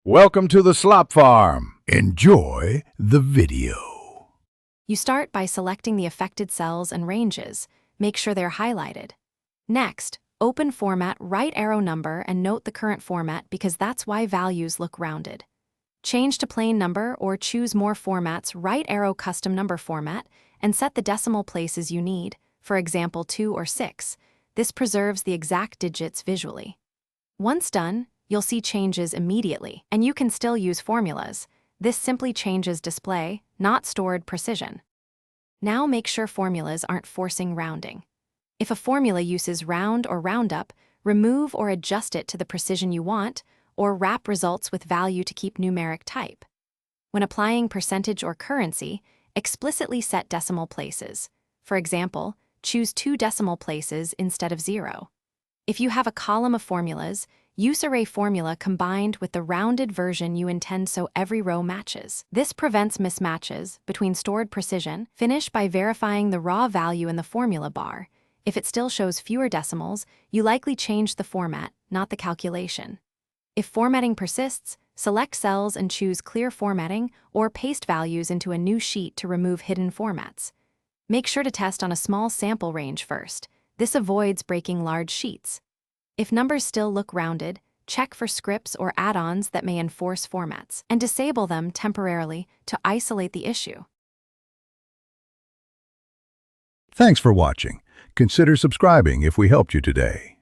Welcome to the Slop Farm. Enjoy the video. You start by selecting the affected cells and ranges. Make sure they're highlighted. Next, open Format Right Arrow Number and note the current format because that's why values look rounded. Change to plain number or choose More Formats Right Arrow Custom Number Format and set the decimal places you need, for example 2 or 6. This preserves the exact digits visually. Once done, you'll see changes immediately, and you can still use formulas. This simply changes display, not stored precision. Now make sure formulas aren't forcing rounding. If a formula uses round or roundup, remove or adjust it to the precision you want, or wrap results with value to keep numeric type. When applying percentage or currency, explicitly set decimal places. For example, choose 2 decimal places instead of 0. If you have a column of formulas, use array formula combined with the rounded version you intend so every row matches. This prevents mismatches between stored precision. Finish by verifying the raw value in the formula bar. If it still shows fewer decimals, you likely changed the format, not the calculation. If formatting persists, select cells and choose Clear Formatting or paste values into a new sheet to remove hidden formats. Make sure to test on a small sample range first. This avoids breaking large sheets. If numbers still look rounded, check for scripts or add-ons that may enforce formats, and disable them temporarily to isolate the issue. Thanks for watching. Consider subscribing if we helped you today.